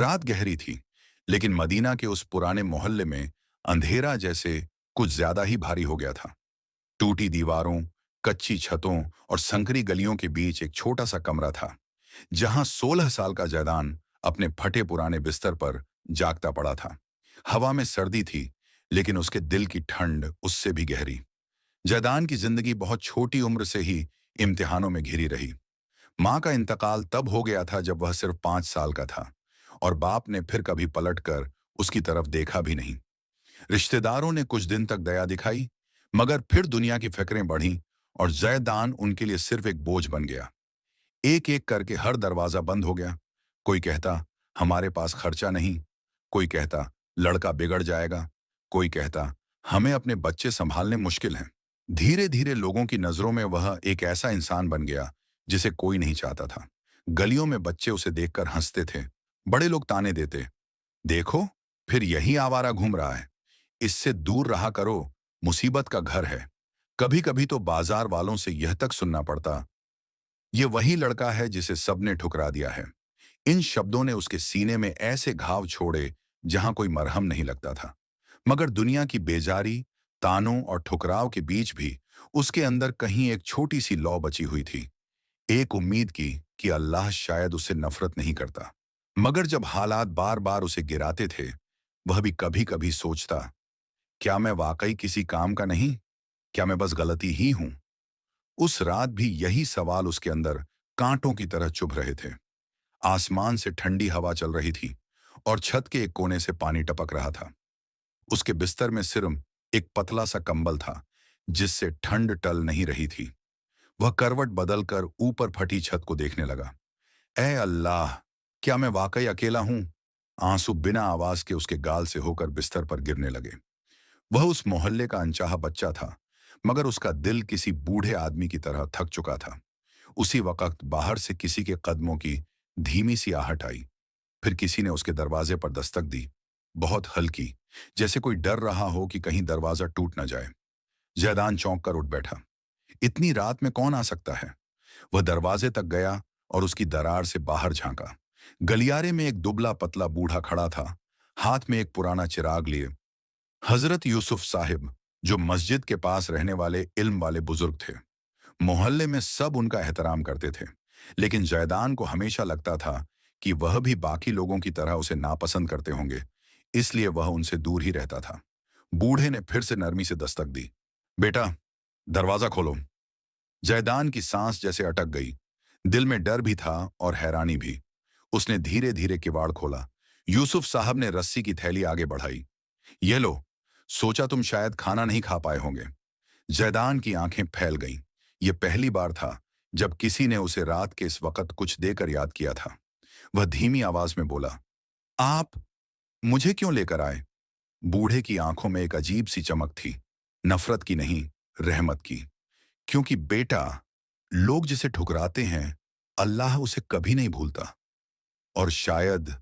रात गहरी थी, लेकिन मदीना के उस पुराने मोहल्ले में अंधेरा जैसे कुछ ज्यादा ही भारी हो गया था। टूटी दीवारों, कच्ची छतों और संकरी गलियों के बीच एक छोटा सा कमरा था, जहां 16 साल का जैदान अपने फटे पुराने बिस्तर पर जागता पड़ा था। हवा में सर्दी थी, लेकिन उसके दिल की ठंड उससे भी गहरी। जैदान की जिंदगी बहुत छोटी उम्र से ही इम्तिहानों में घिरी रही। माँ का इंतकाल तब हो गया था जब वह सिर्फ 5 साल का था, और बाप ने फिर कभी पलटकर उसकी तरफ देखा भी नहीं। रिश्तेदारों ने कुछ दिन तक दया दिखाई, मगर फिर दुनिया की फिक्रें बढ़ीं और जैदान उनके लिए सिर्फ एक बोझ बन गया। एक एक करके हर दरवाजा बंद हो गया। कोई कहता हमारे पास खर्चा नहीं, कोई कहता लड़का बिगड़ जाएगा, कोई कहता हमें अपने बच्चे संभालने मुश्किल हैं। धीरे धीरे लोगों की नजरों में वह एक ऐसा इंसान बन गया जिसे कोई नहीं चाहता था। गलियों में बच्चे उसे देखकर हंसते थे, बड़े लोग ताने देते, देखो फिर यही आवारा घूम रहा है, इससे दूर रहा करो, मुसीबत का घर है। कभी कभी तो बाजार वालों से यह तक सुनना पड़ता, ये वही लड़का है जिसे सबने ठुकरा दिया है। इन शब्दों ने उसके सीने में ऐसे घाव छोड़े जहां कोई मरहम नहीं लगता था। मगर दुनिया की बेजारी, तानों और ठुकराव के बीच भी उसके अंदर कहीं एक छोटी सी लौ बची हुई थी। एक उम्मीद की कि अल्लाह शायद उससे नफरत नहीं करता। मगर जब हालात बार बार उसे गिराते थे, वह भी कभी कभी सोचता, क्या मैं वाकई किसी काम का नहीं? क्या मैं बस गलती ही हूं? उस रात भी यही सवाल उसके अंदर कांटों की तरह चुभ रहे थे। आसमान से ठंडी हवा चल रही थी और छत के एक कोने से पानी टपक रहा था। उसके बिस्तर में सिर्फ एक पतला सा कंबल था, जिससे ठंड टल नहीं रही थी। वह करवट बदलकर ऊपर फटी छत को देखने लगा। ऐ अल्लाह, क्या मैं वाकई अकेला हूं? आंसू बिना आवाज के उसके गाल से होकर बिस्तर पर गिरने लगे। वह उस मोहल्ले का अनचाहा बच्चा था, मगर उसका दिल किसी बूढ़े आदमी की तरह थक चुका था। उसी वक्त बाहर से किसी के कदमों की धीमी सी आहट आई। फिर किसी ने उसके दरवाजे पर दस्तक दी, बहुत हल्की, जैसे कोई डर रहा हो कि कहीं दरवाजा टूट न जाए। जैदान चौंक कर उठ बैठा। इतनी रात में कौन आ सकता है? वह दरवाजे तक गया और उसकी दरार से बाहर झांका। गलियारे में एक दुबला पतला बूढ़ा खड़ा था, हाथ में एक पुराना चिराग लिए। हजरत यूसुफ साहिब, जो मस्जिद के पास रहने वाले इल्म वाले बुजुर्ग थे। मोहल्ले में सब उनका एहतराम करते थे, लेकिन जैदान को हमेशा लगता था कि वह भी बाकी लोगों की तरह उसे नापसंद करते होंगे, इसलिए वह उनसे दूर ही रहता था। बूढ़े ने फिर से नरमी से दस्तक दी। बेटा, दरवाजा खोलो। जैदान की सांस जैसे अटक गई। दिल में डर भी था और हैरानी भी। उसने धीरे धीरे किवाड़ खोला। यूसुफ साहब ने रस्सी की थैली आगे बढ़ाई। ये लो, सोचा तुम शायद खाना नहीं खा पाए होंगे। जैदान की आंखें फैल गईं। यह पहली बार था जब किसी ने उसे रात के इस वक्त कुछ देकर याद किया था। वह धीमी आवाज में बोला, आप मुझे क्यों लेकर आए? बूढ़े की आंखों में एक अजीब सी चमक थी, नफरत की नहीं, रहमत की। क्योंकि बेटा, लोग जिसे ठुकराते हैं, अल्लाह उसे कभी नहीं भूलता। और शायद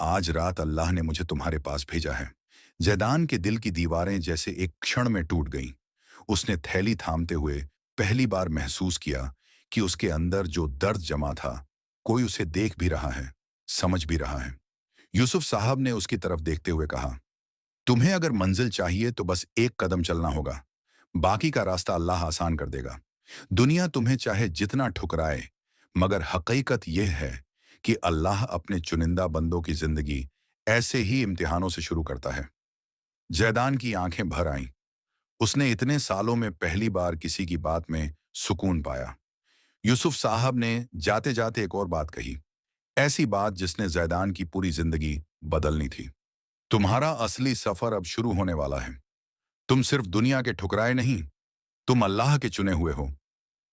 आज रात अल्लाह ने मुझे तुम्हारे पास भेजा है। जैदान के दिल की दीवारें जैसे एक क्षण में टूट गईं। उसने थैली थामते हुए पहली बार महसूस किया कि उसके अंदर जो दर्द जमा था, कोई उसे देख भी रहा है, समझ भी रहा है। यूसुफ साहब ने उसकी तरफ देखते हुए कहा, तुम्हें अगर मंजिल चाहिए तो बस एक कदम चलना होगा, बाकी का रास्ता अल्लाह आसान कर देगा। दुनिया तुम्हें चाहे जितना ठुकराए, मगर हकीकत यह है कि अल्लाह अपने चुनिंदा बंदों की जिंदगी ऐसे ही इम्तिहानों से शुरू करता है। जैदान की आंखें भर आईं। उसने इतने सालों में पहली बार किसी की बात में सुकून पाया। यूसुफ साहब ने जाते जाते एक और बात कही, ऐसी बात जिसने जैदान की पूरी जिंदगी बदलनी थी। तुम्हारा असली सफर अब शुरू होने वाला है। तुम सिर्फ दुनिया के ठुकराए नहीं, तुम अल्लाह के चुने हुए हो।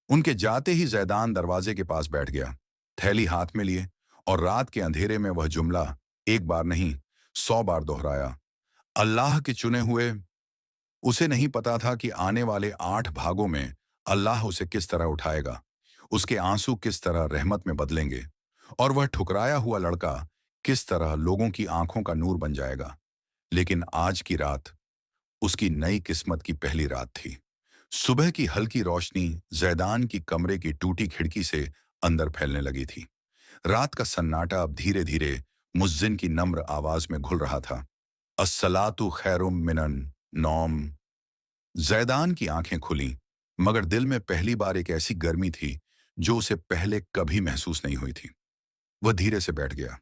उनके जाते ही जैदान दरवाजे के पास बैठ गया, थैली हाथ में लिए, और रात के अंधेरे में वह जुमला एक बार नहीं, 100 बार दोहराया, अल्लाह के चुने हुए। उसे नहीं पता था कि आने वाले 8 भागों में अल्लाह उसे किस तरह उठाएगा, उसके आंसू किस तरह रहमत में बदलेंगे, और वह ठुकराया हुआ लड़का किस तरह लोगों की आंखों का नूर बन जाएगा। लेकिन आज की रात उसकी नई किस्मत की पहली रात थी। सुबह की हल्की रोशनी जैदान की कमरे की टूटी खिड़की से अंदर फैलने लगी थी। रात का सन्नाटा अब धीरे धीरे मुज्जिन की नम्र आवाज में घुल रहा था। अस्सलातु खैरुम मिनन नौम। जैदान की आंखें खुलीं, मगर दिल में पहली बार एक ऐसी गर्मी थी जो उसे पहले कभी महसूस नहीं हुई थी। वह धीरे से बैठ गया।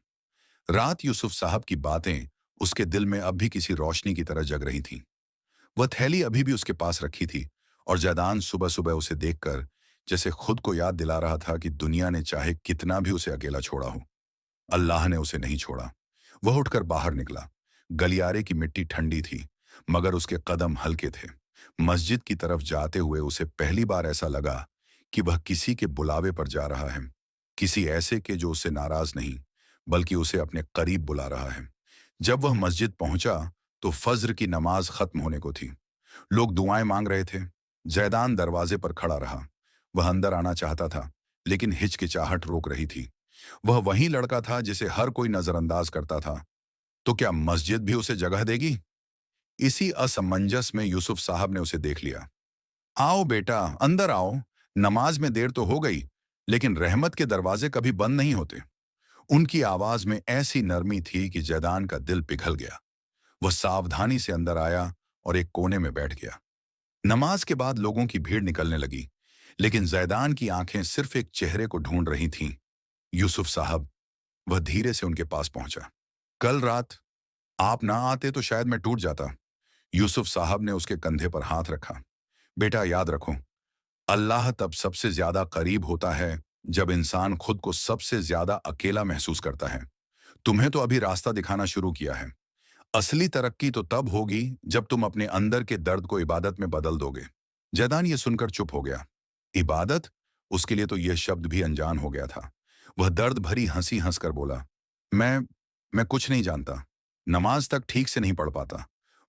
रात यूसुफ साहब की बातें उसके दिल में अब भी किसी रोशनी की तरह जग रही थीं। वह थैली अभी भी उसके पास रखी थी और जैदान सुबह सुबह उसे देखकर जैसे खुद को याद दिला रहा था कि दुनिया ने चाहे कितना भी उसे अकेला छोड़ा हो, अल्लाह ने उसे नहीं छोड़ा। वह उठकर बाहर निकला। गलियारे की मिट्टी ठंडी थी, मगर उसके कदम हल्के थे। मस्जिद की तरफ जाते हुए उसे पहली बार ऐसा लगा कि वह किसी के बुलावे पर जा रहा है, किसी ऐसे के जो उससे नाराज नहीं, बल्कि उसे अपने करीब बुला रहा है। जब वह मस्जिद पहुंचा तो फज्र की नमाज खत्म होने को थी। लोग दुआएं मांग रहे थे। जैदान दरवाजे पर खड़ा रहा। वह अंदर आना चाहता था, लेकिन हिचकिचाहट रोक रही थी। वह वही लड़का था जिसे हर कोई नजरअंदाज करता था। तो क्या मस्जिद भी उसे जगह देगी? इसी असमंजस में यूसुफ साहब ने उसे देख लिया। आओ बेटा, अंदर आओ। नमाज में देर तो हो गई, लेकिन रहमत के दरवाजे कभी बंद नहीं होते। उनकी आवाज में ऐसी नरमी थी कि जैदान का दिल पिघल गया। वह सावधानी से अंदर आया और एक कोने में बैठ गया। नमाज के बाद लोगों की भीड़ निकलने लगी, लेकिन जैदान की आंखें सिर्फ एक चेहरे को ढूंढ रही थीं, यूसुफ साहब। वह धीरे से उनके पास पहुंचा। कल रात आप ना आते तो शायद मैं टूट जाता। यूसुफ साहब ने उसके कंधे पर हाथ रखा। बेटा, याद रखो, अल्लाह तब सबसे ज्यादा करीब होता है जब इंसान खुद को सबसे ज्यादा अकेला महसूस करता है। तुम्हें तो अभी रास्ता दिखाना शुरू किया है। असली तरक्की तो तब होगी जब तुम अपने अंदर के दर्द को इबादत में बदल दोगे। जैदान ये सुनकर चुप हो गया। इबादत? उसके लिए तो यह शब्द भी अनजान हो गया था। वह दर्द भरी हंसी हंसकर बोला, मैं मैं कुछ नहीं जानता। नमाज तक ठीक से नहीं पढ़ पाता।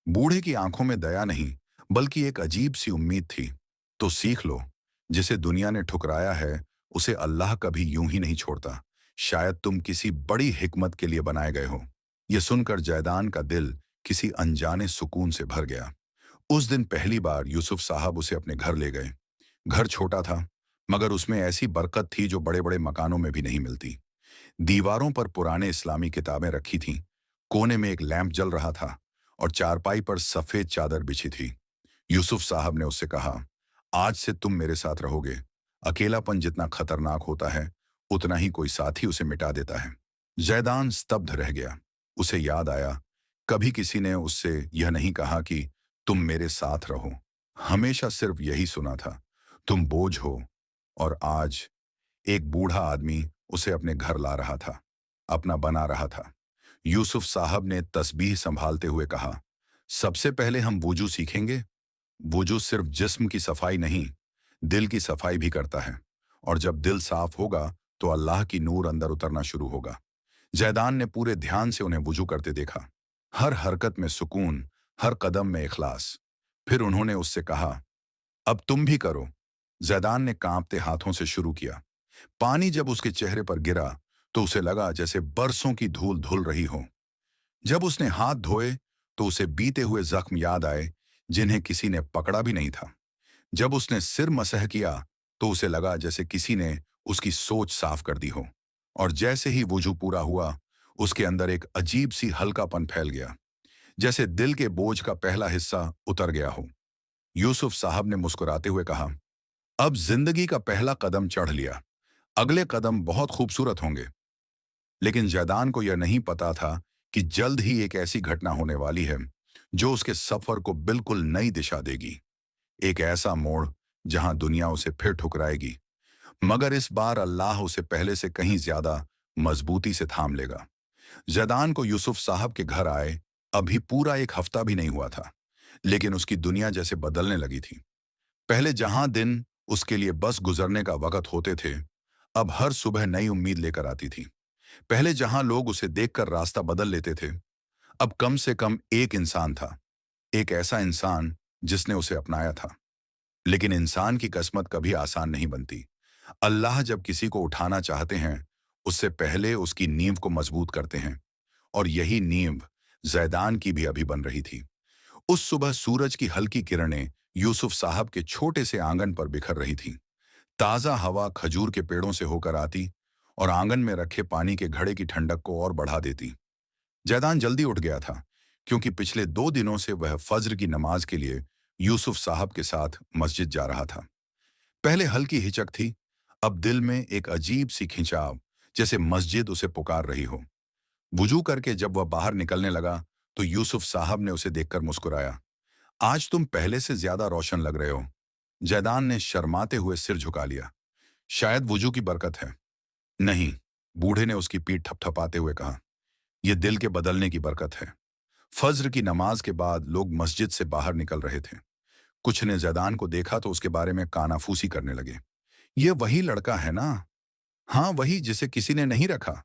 बूढ़े की आंखों में दया नहीं, बल्कि एक अजीब सी उम्मीद थी। तो सीख लो, जिसे दुनिया ने ठुकराया है उसे अल्लाह कभी यूं ही नहीं छोड़ता। शायद तुम किसी बड़ी हिकमत के लिए बनाए गए हो। यह सुनकर जैदान का दिल किसी अनजाने सुकून से भर गया। उस दिन पहली बार यूसुफ साहब उसे अपने घर ले गए। घर छोटा था, मगर उसमें ऐसी बरकत थी जो बड़े बड़े मकानों में भी नहीं मिलती। दीवारों पर पुराने इस्लामी किताबें रखी थीं, कोने में एक लैंप जल रहा था और चारपाई पर सफेद चादर बिछी थी। यूसुफ साहब ने उससे कहा, आज से तुम मेरे साथ रहोगे। अकेलापन जितना खतरनाक होता है, उतना ही कोई साथी उसे मिटा देता है। जैदान स्तब्ध रह गया। उसे याद आया, कभी किसी ने उससे यह नहीं कहा कि तुम मेरे साथ रहो। हमेशा सिर्फ यही सुना था, तुम बोझ हो। और आज एक बूढ़ा आदमी उसे अपने घर ला रहा था, अपना बना रहा था। यूसुफ साहब ने तस्बीह संभालते हुए कहा, सबसे पहले हम वुजू सीखेंगे। वुजू सिर्फ जिस्म की सफाई नहीं, दिल की सफाई भी करता है। और जब दिल साफ होगा तो अल्लाह की नूर अंदर उतरना शुरू होगा। जैदान ने पूरे ध्यान से उन्हें वुजू करते देखा। हर हरकत में सुकून, हर कदम में इखलास। फिर उन्होंने उससे कहा, अब तुम भी करो। जैदान ने कांपते हाथों से शुरू किया। पानी जब उसके चेहरे पर गिरा तो उसे लगा जैसे बरसों की धूल धुल रही हो। जब उसने हाथ धोए तो उसे बीते हुए जख्म याद आए जिन्हें किसी ने पकड़ा भी नहीं था। जब उसने सिर मसह किया तो उसे लगा जैसे किसी ने उसकी सोच साफ कर दी हो। और जैसे ही वुजू पूरा हुआ, उसके अंदर एक अजीब सी हल्कापन फैल गया, जैसे दिल के बोझ का पहला हिस्सा उतर गया हो। यूसुफ साहब ने मुस्कुराते हुए कहा, अब जिंदगी का पहला कदम चढ़ लिया। अगले कदम बहुत खूबसूरत होंगे। लेकिन जैदान को यह नहीं पता था कि जल्द ही एक ऐसी घटना होने वाली है जो उसके सफर को बिल्कुल नई दिशा देगी। एक ऐसा मोड़ जहां दुनिया उसे फिर ठुकराएगी, मगर इस बार अल्लाह उसे पहले से कहीं ज्यादा मजबूती से थाम लेगा। जैदान को यूसुफ साहब के घर आए अभी पूरा एक हफ्ता भी नहीं हुआ था, लेकिन उसकी दुनिया जैसे बदलने लगी थी। पहले जहां दिन उसके लिए बस गुजरने का वक्त होते थे, अब हर सुबह नई उम्मीद लेकर आती थी। पहले जहां लोग उसे देखकर रास्ता बदल लेते थे, अब कम से कम एक इंसान था, एक ऐसा इंसान जिसने उसे अपनाया था। लेकिन इंसान की किस्मत कभी आसान नहीं बनती। अल्लाह जब किसी को उठाना चाहते हैं, उससे पहले उसकी नींव को मजबूत करते हैं। और यही नींव जैदान की भी अभी बन रही थी। उस सुबह सूरज की हल्की किरणें यूसुफ साहब के छोटे से आंगन पर बिखर रही थीं। ताजा हवा खजूर के पेड़ों से होकर आती और आंगन में रखे पानी के घड़े की ठंडक को और बढ़ा देती। जैदान जल्दी उठ गया था, क्योंकि पिछले 2 दिनों से वह फज्र की नमाज के लिए यूसुफ साहब के साथ मस्जिद जा रहा था। पहले हल्की हिचक थी, अब दिल में एक अजीब सी खिंचाव, जैसे मस्जिद उसे पुकार रही हो। वुजू करके जब वह बाहर निकलने लगा, तो यूसुफ साहब ने उसे देखकर मुस्कुराया। आज तुम पहले से ज्यादा रोशन लग रहे हो। जैदान ने शर्माते हुए सिर झुका लिया। शायद वुजू की बरकत है। नहीं, बूढ़े ने उसकी पीठ थपथपाते हुए कहा, यह दिल के बदलने की बरकत है। फज्र की नमाज के बाद लोग मस्जिद से बाहर निकल रहे थे। कुछ ने जैदान को देखा तो उसके बारे में कानाफूसी करने लगे। ये वही लड़का है ना? हाँ, वही जिसे किसी ने नहीं रखा,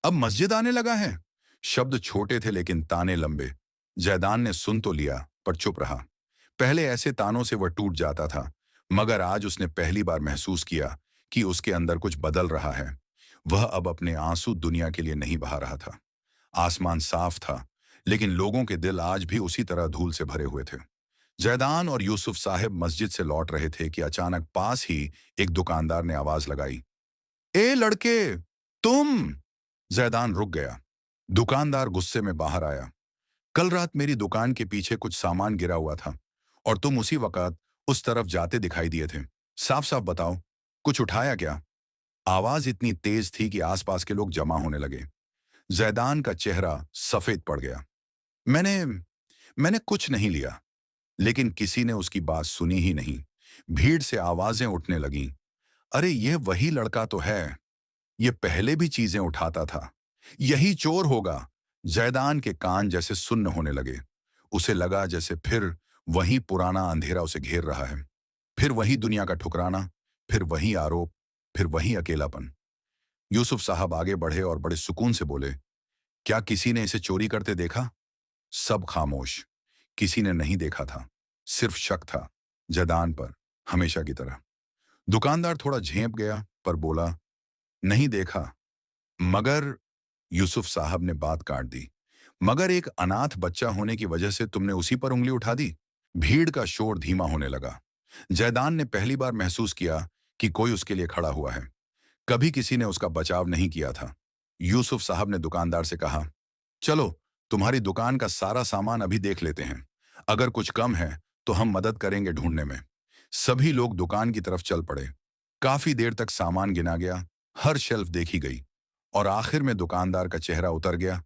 अब मस्जिद आने लगा है। शब्द छोटे थे लेकिन ताने लंबे। जैदान ने सुन तो लिया पर चुप रहा। पहले ऐसे तानों से वह टूट जाता था, मगर आज उसने पहली बार महसूस किया कि उसके अंदर कुछ बदल रहा है। वह अब अपने आंसू दुनिया के लिए नहीं बहा रहा था। आसमान साफ था, लेकिन लोगों के दिल आज भी उसी तरह धूल से भरे हुए थे। जैदान और यूसुफ साहब मस्जिद से लौट रहे थे कि अचानक पास ही एक दुकानदार ने आवाज लगाई, ए लड़के, तुम! जैदान रुक गया। दुकानदार गुस्से में बाहर आया। कल रात मेरी दुकान के पीछे कुछ सामान गिरा हुआ था और तुम उसी वक्त उस तरफ जाते दिखाई दिए थे। साफ साफ बताओ, कुछ उठाया क्या? आवाज इतनी तेज थी कि आसपास के लोग जमा होने लगे। जैदान का चेहरा सफेद पड़ गया। मैंने मैंने कुछ नहीं लिया। लेकिन किसी ने उसकी बात सुनी ही नहीं। भीड़ से आवाजें उठने लगीं। अरे, यह वही लड़का तो है। ये पहले भी चीजें उठाता था। यही चोर होगा। जैदान के कान जैसे सुन्न होने लगे। उसे लगा जैसे फिर वही पुराना अंधेरा उसे घेर रहा है। फिर वही दुनिया का ठुकराना, फिर वही आरोप, फिर वही अकेलापन। यूसुफ साहब आगे बढ़े और बड़े सुकून से बोले, क्या किसी ने इसे चोरी करते देखा? सब खामोश। किसी ने नहीं देखा था। सिर्फ शक था जैदान पर, हमेशा की तरह। दुकानदार थोड़ा झेंप गया पर बोला, नहीं देखा। मगर, यूसुफ साहब ने बात काट दी, मगर एक अनाथ बच्चा होने की वजह से तुमने उसी पर उंगली उठा दी? भीड़ का शोर धीमा होने लगा। जैदान ने पहली बार महसूस किया कि कोई उसके लिए खड़ा हुआ है। कभी किसी ने उसका बचाव नहीं किया था। यूसुफ साहब ने दुकानदार से कहा, चलो, तुम्हारी दुकान का सारा सामान अभी देख लेते हैं। अगर कुछ कम है तो हम मदद करेंगे ढूंढने में। सभी लोग दुकान की तरफ चल पड़े। काफी देर तक सामान गिना गया, हर शेल्फ देखी गई और आखिर में दुकानदार का चेहरा उतर गया।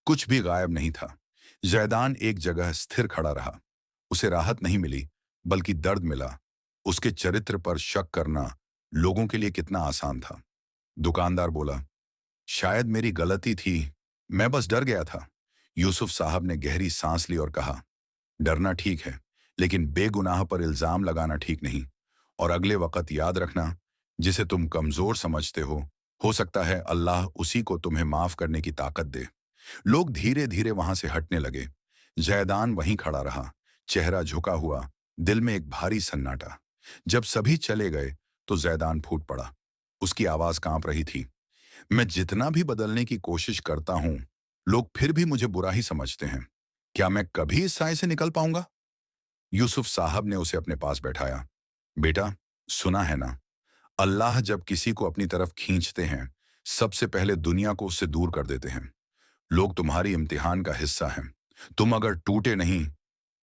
कुछ भी गायब नहीं था। जैदान एक जगह स्थिर खड़ा रहा। उसे राहत नहीं मिली, बल्कि दर्द मिला। उसके चरित्र पर शक करना लोगों के लिए कितना आसान था। दुकानदार बोला, शायद मेरी गलती थी, मैं बस डर गया था। यूसुफ साहब ने गहरी सांस ली और कहा, डरना ठीक है, लेकिन बेगुनाह पर इल्जाम लगाना ठीक नहीं। और अगले वक्त याद रखना, जिसे तुम कमजोर समझते हो सकता है अल्लाह उसी को तुम्हें माफ करने की ताकत दे। लोग धीरे धीरे वहां से हटने लगे। जैदान वहीं खड़ा रहा, चेहरा झुका हुआ, दिल में एक भारी सन्नाटा। जब सभी चले गए तो जैदान फूट पड़ा। उसकी आवाज कांप रही थी, मैं जितना भी बदलने की कोशिश करता हूं, लोग फिर भी मुझे बुरा ही समझते हैं। क्या मैं कभी इस साए से निकल पाऊंगा? यूसुफ साहब ने उसे अपने पास बैठाया। बेटा, सुना है ना, अल्लाह जब किसी को अपनी तरफ खींचते हैं, सबसे पहले दुनिया को उससे दूर कर देते हैं। लोग तुम्हारी इम्तिहान का हिस्सा हैं। तुम अगर टूटे नहीं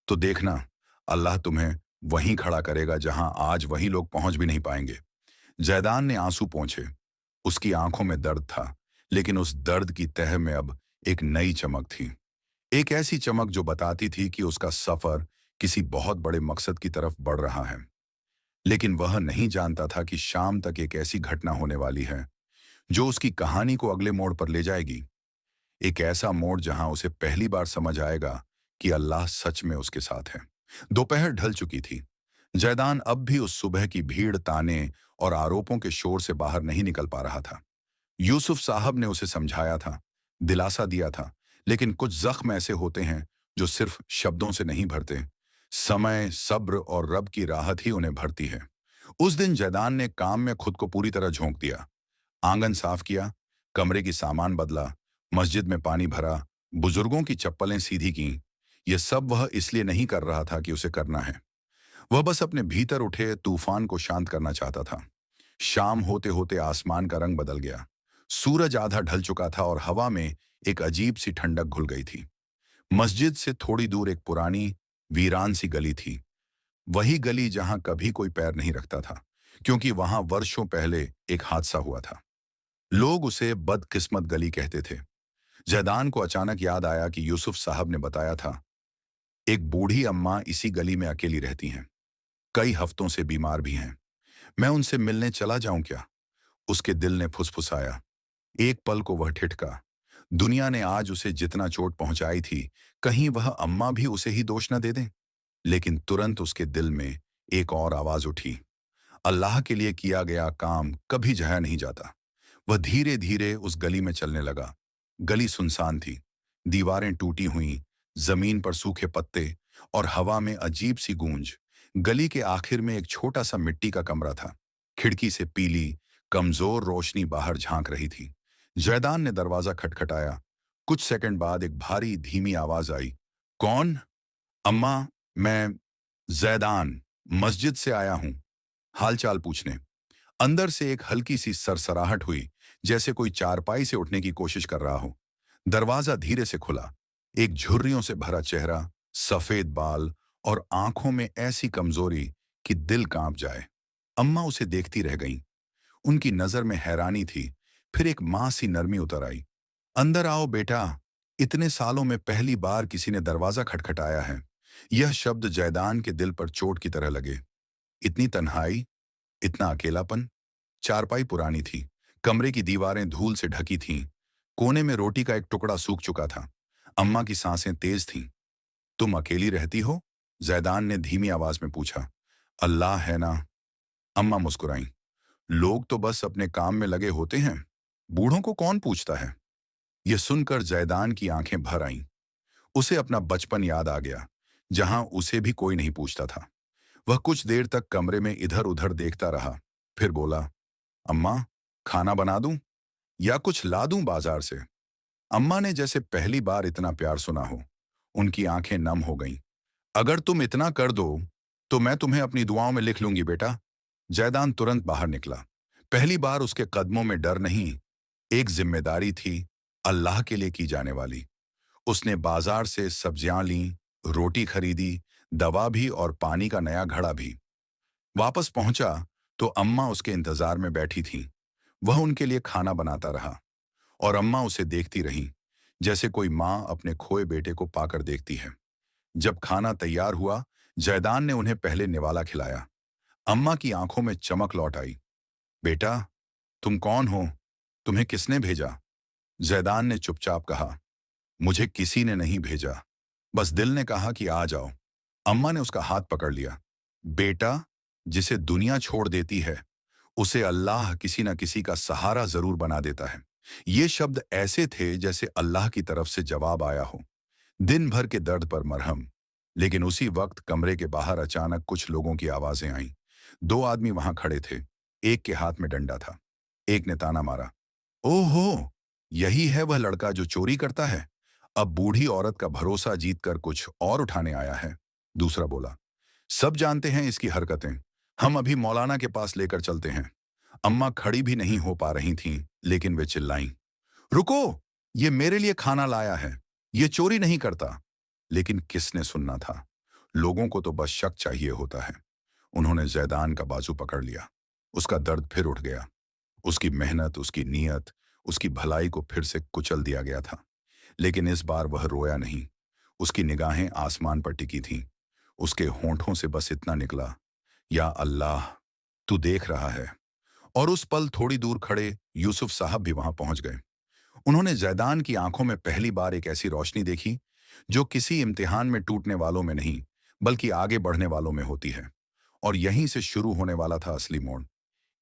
तो देखना, अल्लाह तुम्हें वहीं खड़ा करेगा जहां आज वही लोग पहुंच भी नहीं पाएंगे। जैदान ने आंसू पोंछे। उसकी आंखों में दर्द था, लेकिन उस दर्द की तह में अब एक नई चमक थी। एक ऐसी चमक जो बताती थी कि उसका सफर किसी बहुत बड़े मकसद की तरफ बढ़ रहा है। लेकिन वह नहीं जानता था कि शाम तक एक ऐसी घटना होने वाली है जो उसकी कहानी को अगले मोड़ पर ले जाएगी। एक ऐसा मोड़ जहां उसे पहली बार समझ आएगा कि अल्लाह सच में उसके साथ है। दोपहर ढल चुकी थी। जैदान अब भी उस सुबह की भीड़, ताने और आरोपों के शोर से बाहर नहीं निकल पा रहा था। यूसुफ साहब ने उसे समझाया था, दिलासा दिया था, लेकिन कुछ जख्म ऐसे होते हैं जो सिर्फ शब्दों से नहीं भरते। समय, सब्र और रब की राहत ही उन्हें भरती है। उस दिन जैदान ने काम में खुद को पूरी तरह झोंक दिया। आंगन साफ किया, कमरे की सामान बदला, मस्जिद में पानी भरा, बुजुर्गों की चप्पलें सीधी की। यह सब वह इसलिए नहीं कर रहा था कि उसे करना है। वह बस अपने भीतर उठे तूफान को शांत करना चाहता था। शाम होते होते आसमान का रंग बदल गया। सूरज आधा ढल चुका था और हवा में एक अजीब सी ठंडक घुल गई थी। मस्जिद से थोड़ी दूर एक पुरानी वीरान सी गली थी। वही गली जहां कभी कोई पैर नहीं रखता था, क्योंकि वहां वर्षों पहले एक हादसा हुआ था। लोग उसे बदकिस्मत गली कहते थे। जैदान को अचानक याद आया कि यूसुफ साहब ने बताया था, एक बूढ़ी अम्मा इसी गली में अकेली रहती हैं, कई हफ्तों से बीमार भी हैं। मैं उनसे मिलने चला जाऊं क्या? उसके दिल ने फुसफुसाया। एक पल को वह ठिठका। दुनिया ने आज उसे जितना चोट पहुंचाई थी, कहीं वह अम्मा भी उसे ही दोष न दे दें। लेकिन तुरंत उसके दिल में एक और आवाज उठी। अल्लाह के लिए किया गया काम कभी जाया नहीं जाता। वह धीरे धीरे उस गली में चलने लगा। गली सुनसान थी, दीवारें टूटी हुई, जमीन पर सूखे पत्ते और हवा में अजीब सी गूंज। गली के आखिर में एक छोटा सा मिट्टी का कमरा था। खिड़की से पीली कमजोर रोशनी बाहर झांक रही थी। जैदान ने दरवाजा खटखटाया। कुछ सेकंड बाद एक भारी धीमी आवाज आई। कौन? अम्मा, मैं जैदान मस्जिद से आया हूं, हालचाल पूछने। अंदर से एक हल्की सी सरसराहट हुई, जैसे कोई चारपाई से उठने की कोशिश कर रहा हो। दरवाजा धीरे से खुला। एक झुर्रियों से भरा चेहरा, सफेद बाल और आंखों में ऐसी कमजोरी कि दिल कांप जाए। अम्मा उसे देखती रह गईं। उनकी नजर में हैरानी थी, फिर एक मां सी नरमी उतर आई। अंदर आओ बेटा। इतने सालों में पहली बार किसी ने दरवाजा खटखटाया है। यह शब्द जैदान के दिल पर चोट की तरह लगे। इतनी तन्हाई, इतना अकेलापन। चारपाई पुरानी थी, कमरे की दीवारें धूल से ढकी थीं। कोने में रोटी का एक टुकड़ा सूख चुका था। अम्मा की सांसें तेज थीं। तुम अकेली रहती हो? जैदान ने धीमी आवाज में पूछा। अल्लाह है ना। अम्मा मुस्कुराईं। लोग तो बस अपने काम में लगे होते हैं, बूढ़ों को कौन पूछता है? यह सुनकर जैदान की आंखें भर आईं। उसे अपना बचपन याद आ गया, जहां उसे भी कोई नहीं पूछता था। वह कुछ देर तक कमरे में इधर उधर देखता रहा, फिर बोला, अम्मा, खाना बना दूं या कुछ ला दूं बाजार से? अम्मा ने जैसे पहली बार इतना प्यार सुना हो। उनकी आंखें नम हो गईं। अगर तुम इतना कर दो तो मैं तुम्हें अपनी दुआओं में लिख लूंगी बेटा। जैदान तुरंत बाहर निकला। पहली बार उसके कदमों में डर नहीं, एक जिम्मेदारी थी, अल्लाह के लिए की जाने वाली। उसने बाजार से सब्जियां लीं, रोटी खरीदी, दवा भी और पानी का नया घड़ा भी। वापस पहुंचा तो अम्मा उसके इंतजार में बैठी थीं। वह उनके लिए खाना बनाता रहा और अम्मा उसे देखती रहीं, जैसे कोई माँ अपने खोए बेटे को पाकर देखती है। जब खाना तैयार हुआ, जैदान ने उन्हें पहले निवाला खिलाया। अम्मा की आंखों में चमक लौट आई। बेटा, तुम कौन हो? तुम्हें किसने भेजा? जैदान ने चुपचाप कहा, मुझे किसी ने नहीं भेजा, बस दिल ने कहा कि आ जाओ। अम्मा ने उसका हाथ पकड़ लिया। बेटा, जिसे दुनिया छोड़ देती है, उसे अल्लाह किसी न किसी का सहारा जरूर बना देता है। ये शब्द ऐसे थे जैसे अल्लाह की तरफ से जवाब आया हो। दिन भर के दर्द पर मरहम। लेकिन उसी वक्त कमरे के बाहर अचानक कुछ लोगों की आवाजें आईं। दो आदमी वहां खड़े थे। एक के हाथ में डंडा था। एक ने ताना मारा, ओहो, यही है वह लड़का जो चोरी करता है। अब बूढ़ी औरत का भरोसा जीतकर कुछ और उठाने आया है। दूसरा बोला, सब जानते हैं इसकी हरकतें, हम अभी मौलाना के पास लेकर चलते हैं। अम्मा खड़ी भी नहीं हो पा रही थीं, लेकिन वे चिल्लाईं, रुको, ये मेरे लिए खाना लाया है, ये चोरी नहीं करता। लेकिन किसने सुनना था? लोगों को तो बस शक चाहिए होता है। उन्होंने जैदान का बाजू पकड़ लिया। उसका दर्द फिर उठ गया। उसकी मेहनत, उसकी नीयत, उसकी भलाई को फिर से कुचल दिया गया था। लेकिन इस बार वह रोया नहीं। उसकी निगाहें आसमान पर टिकी थीं। उसके होंठों से बस इतना निकला, या अल्लाह, तू देख रहा है। और उस पल थोड़ी दूर खड़े यूसुफ साहब भी वहां पहुंच गए। उन्होंने जैदान की आंखों में पहली बार एक ऐसी रोशनी देखी जो किसी इम्तिहान में टूटने वालों में नहीं, बल्कि आगे बढ़ने वालों में होती है। और यहीं से शुरू होने वाला था असली मोड़।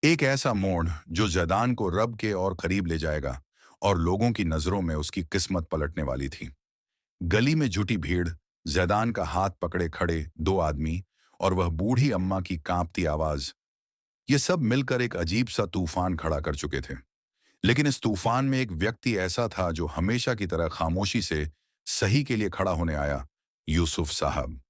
एक ऐसा मोड़ जो जैदान को रब के और करीब ले जाएगा और लोगों की नजरों में उसकी किस्मत पलटने वाली थी। गली में जुटी भीड़, जैदान का हाथ पकड़े खड़े दो आदमी और वह बूढ़ी अम्मा की कांपती आवाज, ये सब मिलकर एक अजीब सा तूफान खड़ा कर चुके थे। लेकिन इस तूफान में एक व्यक्ति ऐसा था जो हमेशा की तरह खामोशी से सही के लिए खड़ा होने आया, यूसुफ साहब।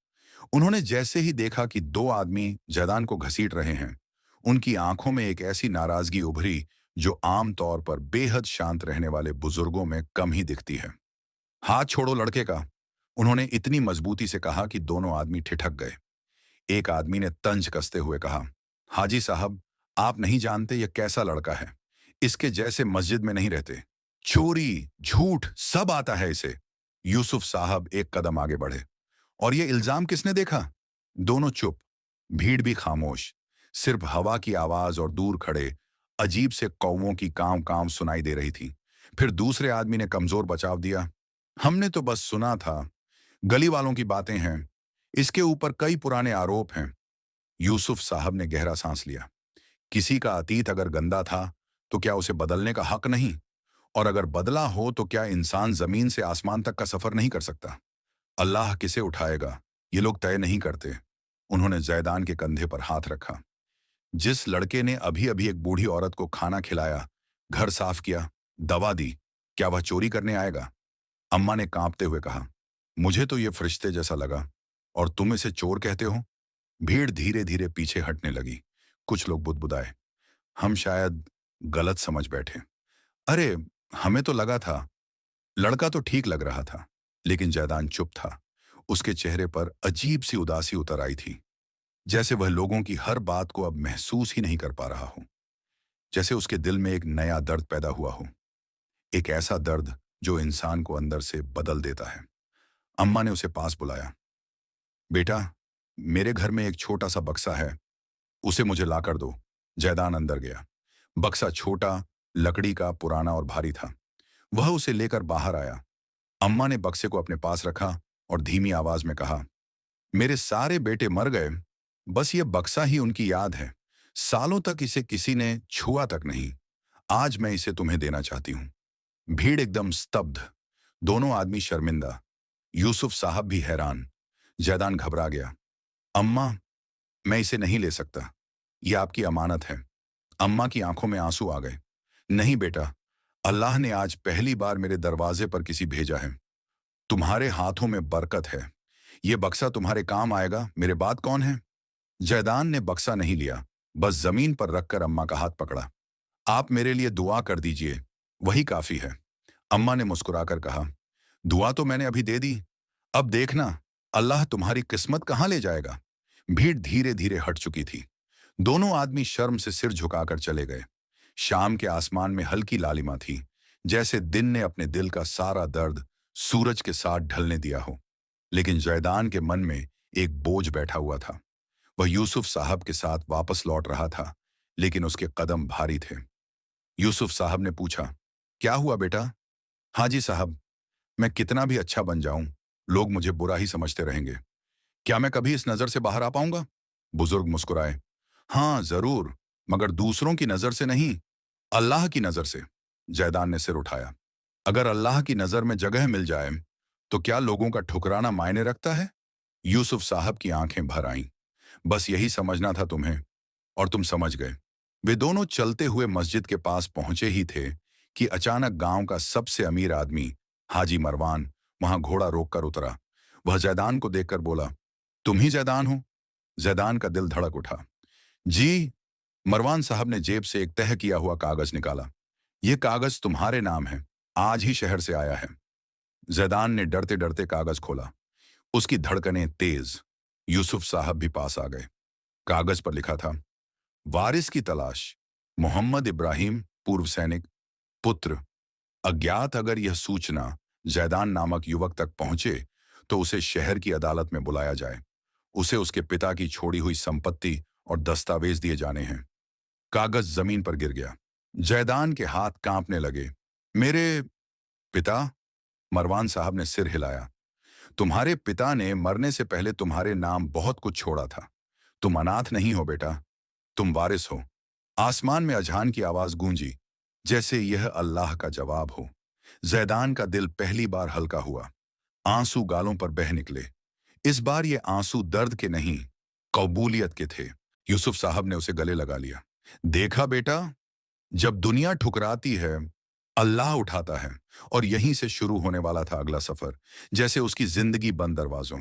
उन्होंने जैसे ही देखा कि दो आदमी जैदान को घसीट रहे हैं, उनकी आंखों में एक ऐसी नाराजगी उभरी जो आम तौर पर बेहद शांत रहने वाले बुजुर्गों में कम ही दिखती है। हाथ छोड़ो लड़के का, उन्होंने इतनी मजबूती से कहा कि दोनों आदमी ठिठक गए। एक आदमी ने तंज कसते हुए कहा, हाजी साहब, आप नहीं जानते यह कैसा लड़का है। इसके जैसे मस्जिद में नहीं रहते। चोरी, झूठ सब आता है इसे। यूसुफ साहब एक कदम आगे बढ़े। और ये इल्जाम किसने देखा? दोनों चुप, भीड़ भी खामोश। सिर्फ हवा की आवाज और दूर खड़े अजीब से कौवों की कांव कांव सुनाई दे रही थी। फिर दूसरे आदमी ने कमजोर बचाव दिया, हमने तो बस सुना था, गली वालों की बातें हैं, इसके ऊपर कई पुराने आरोप हैं। यूसुफ साहब ने गहरा सांस लिया। किसी का अतीत अगर गंदा था तो क्या उसे बदलने का हक नहीं? और अगर बदला हो तो क्या इंसान जमीन से आसमान तक का सफर नहीं कर सकता? अल्लाह किसे उठाएगा, ये लोग तय नहीं करते। उन्होंने जैदान के कंधे पर हाथ रखा। जिस लड़के ने अभी अभी एक बूढ़ी औरत को खाना खिलाया, घर साफ किया, दवा दी, क्या वह चोरी करने आएगा? अम्मा ने कांपते हुए कहा, मुझे तो ये फरिश्ते जैसा लगा, और तुम इसे चोर कहते हो? भीड़ धीरे धीरे पीछे हटने लगी। कुछ लोग बुदबुदाए, हम शायद गलत समझ बैठे। अरे, हमें तो लगा था। लड़का तो ठीक लग रहा था, लेकिन जैदान चुप था। उसके चेहरे पर अजीब सी उदासी उतर आई थी, जैसे वह लोगों की हर बात को अब महसूस ही नहीं कर पा रहा हो। जैसे उसके दिल में एक नया दर्द पैदा हुआ हो, एक ऐसा दर्द जो इंसान को अंदर से बदल देता है। अम्मा ने उसे पास बुलाया। बेटा, मेरे घर में एक छोटा सा बक्सा है, उसे मुझे लाकर दो। जैदान अंदर गया। बक्सा छोटा, लकड़ी का, पुराना और भारी था। वह उसे लेकर बाहर आया। अम्मा ने बक्से को अपने पास रखा और धीमी आवाज में कहा, मेरे सारे बेटे मर गए, बस ये बक्सा ही उनकी याद है। सालों तक इसे किसी ने छुआ तक नहीं। आज मैं इसे तुम्हें देना चाहती हूं। भीड़ एकदम स्तब्ध। दोनों आदमी शर्मिंदा, यूसुफ साहब भी हैरान। जैदान घबरा गया। अम्मा, मैं इसे नहीं ले सकता, यह आपकी अमानत है। अम्मा की आंखों में आंसू आ गए। नहीं बेटा, अल्लाह ने आज पहली बार मेरे दरवाजे पर किसी भेजा है। तुम्हारे हाथों में बरकत है। यह बक्सा तुम्हारे काम आएगा। मेरे बाद कौन है? जैदान ने बक्सा नहीं लिया, बस जमीन पर रखकर अम्मा का हाथ पकड़ा। आप मेरे लिए दुआ कर दीजिए, वही काफी है। अम्मा ने मुस्कुराकर कहा, दुआ तो मैंने अभी दे दी, अब देखना अल्लाह तुम्हारी किस्मत कहां ले जाएगा। भीड़ धीरे धीरे हट चुकी थी। दोनों आदमी शर्म से सिर झुकाकर चले गए। शाम के आसमान में हल्की लालिमा थी, जैसे दिन ने अपने दिल का सारा दर्द सूरज के साथ ढलने दिया हो। लेकिन जैदान के मन में एक बोझ बैठा हुआ था। वह यूसुफ साहब के साथ वापस लौट रहा था, लेकिन उसके कदम भारी थे। यूसुफ साहब ने पूछा, क्या हुआ बेटा? हाजी साहब, मैं कितना भी अच्छा बन जाऊं, लोग मुझे बुरा ही समझते रहेंगे। क्या मैं कभी इस नजर से बाहर आ पाऊंगा? बुजुर्ग मुस्कुराए, हाँ जरूर, मगर दूसरों की नजर से नहीं, अल्लाह की नजर से। जैदान ने सिर उठाया। अगर अल्लाह की नजर में जगह मिल जाए तो क्या लोगों का ठुकराना मायने रखता है? यूसुफ साहब की आंखें भर आईं। बस यही समझना था तुम्हें, और तुम समझ गए। वे दोनों चलते हुए मस्जिद के पास पहुंचे ही थे कि अचानक गांव का सबसे अमीर आदमी हाजी मरवान वहां घोड़ा रोककर उतरा। वह जैदान को देखकर बोला, तुम ही जैदान हो? जैदान का दिल धड़क उठा। जी। मरवान साहब ने जेब से एक तह किया हुआ कागज निकाला। यह कागज तुम्हारे नाम है, आज ही शहर से आया है। जैदान ने डरते डरते कागज खोला। उसकी धड़कनें तेज। यूसुफ साहब भी पास आ गए। कागज पर लिखा था, वारिस की तलाश, मोहम्मद इब्राहिम, पूर्व सैनिक, पुत्र अज्ञात। अगर यह सूचना जैदान नामक युवक तक पहुंचे तो उसे शहर की अदालत में बुलाया जाए। उसे उसके पिता की छोड़ी हुई संपत्ति और दस्तावेज दिए जाने हैं। कागज जमीन पर गिर गया। जैदान के हाथ कांपने लगे। मेरे पिता? मरवान साहब ने सिर हिलाया। तुम्हारे पिता ने मरने से पहले तुम्हारे नाम बहुत कुछ छोड़ा था। तुम अनाथ नहीं हो बेटा, तुम वारिस हो। आसमान में अजान की आवाज गूंजी, जैसे यह अल्लाह का जवाब हो। जैदान का दिल पहली बार हल्का हुआ। आंसू गालों पर बह निकले। इस बार ये आंसू दर्द के नहीं, कबूलियत के थे। यूसुफ साहब ने उसे गले लगा लिया। देखा बेटा, जब दुनिया ठुकराती है, अल्लाह उठाता है। और यहीं से शुरू होने वाला था अगला सफर, जैसे उसकी जिंदगी बंद दरवाजों।